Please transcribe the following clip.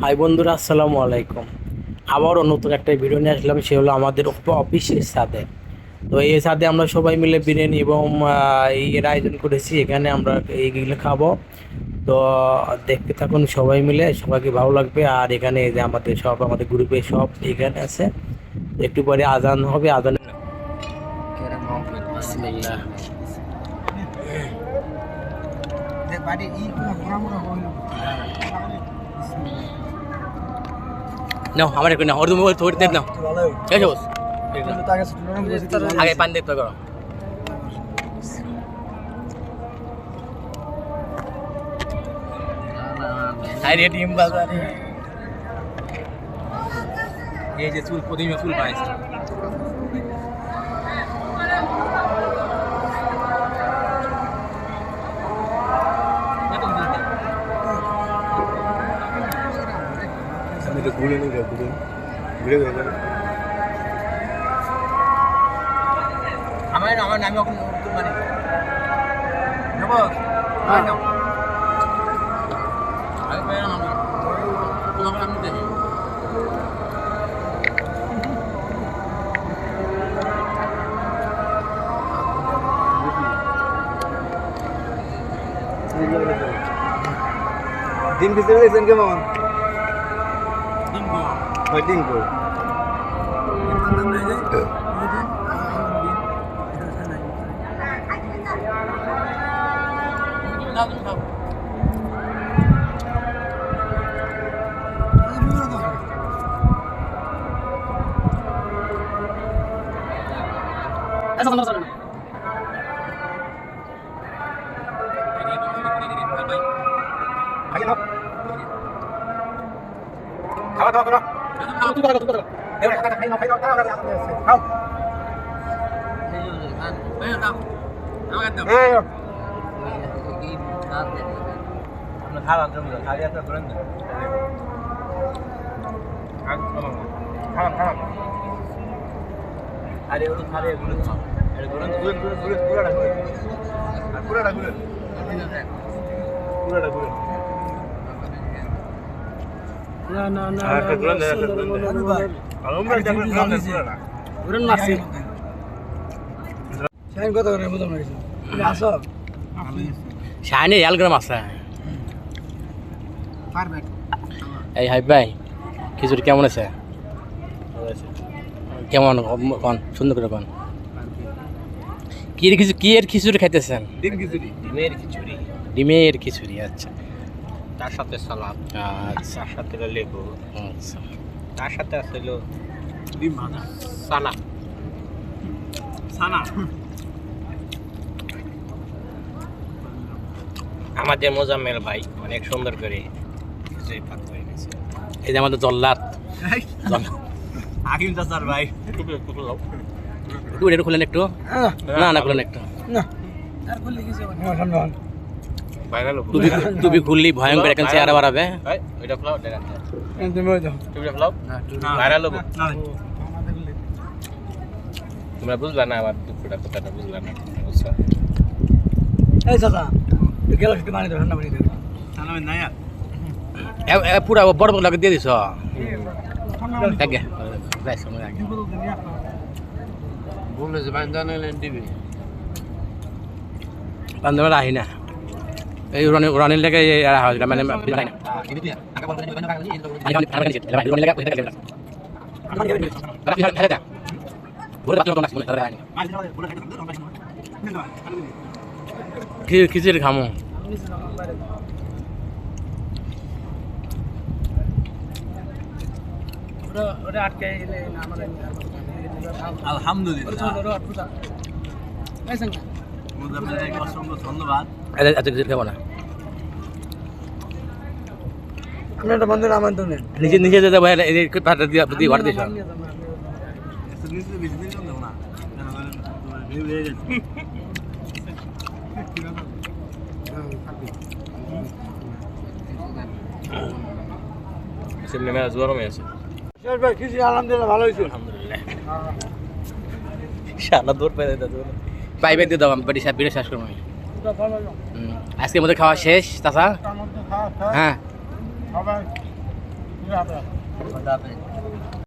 High বন্ধুরা, আসসালামু আলাইকুম। আবারও নতুন একটা ভিডিও নিয়ে আসলাম, সে হলো আমাদের অফিসের ছাদে। তো এই ছাদে আমরা সবাই মিলে বিরিয়ানি এবং এর আয়োজন করেছি। এখানে আমরা এইগুলো খাবো। তো দেখতে থাকুন সবাই মিলে, সবাইকে ভালো লাগবে। আর এখানে এই যে আমাদের গ্রুপে সব এখানে আছে। একটু পরে আজান হবে, আজান। বিসমিল্লাহ। নাও আমার একটু নাও, ওর তুমি থোড় দেব নাও। ঠিক আছে বস, আগে পান দেখতে করো। আরে ডিম বাজারে এই যে চুল প্রতিমা ফুল পাইছে। আমি তো ঘুরে নিয়ে যাবো, ঘুরে গেল আমার নামে ওখানে মানে নেব আগে পেলাম আমি তোমাকে আমি দেখি ডিম পিস দিয়েছেন কেমন? ডিম কো খাওয়া দাওয়া করো। শাইনে গ্রাম আছে। এই হাই ভাই, খিচুড়ি কেমন আছে? কেমন কন, সুন্দর করে কন। কি এর খিচুড়ি খাইতেছেন? ডিম খিচুড়ি, ডিমের খিচুড়ি। আচ্ছা, তার সাথে সালাদ, আচ্ছা, তার সাথে লেবু, আচ্ছা। তার সাথে আছে ডিম ভাজা, সানা সানা। আমাদের মোজাম্মেল ভাই অনেক সুন্দর করে খিচুড়ি পাক করে নিয়েছে। এই যে আমাদের জল্লাদ হাকিম চাচার ভাই। একটু এটা খুলেন একটু। না খুলেন একটু। টুপি খুললি ভয়ঙ্কর এখন চেহারা বাড়াবে। তোমরা বুঝলা না আমার দুঃখটা, কথাটা বুঝলা না। পুরা বড় বড় লাগে দিয়ে দিছ। আহি না এই রানির লেগে মানে খিচুড়ি খামো। আলহামদুলিল্লাহ, অসংখ্য ধন্যবাদ। এত কিছু খাবো না, নিজে নিজে যেতে দিয়ে ঘর দিস। আলহামদুলিল্লাহ ভালো হয়েছে। আলহামদুলিল্লাহ। শালা দূর পেয়ে পাইবে দিয়ে দাও, আমি বাড়ি ভিডিও শেষ করবো আমি। আজকের মধ্যে খাওয়া শেষ চাচা? হ্যাঁ, খোদা হাফেজ।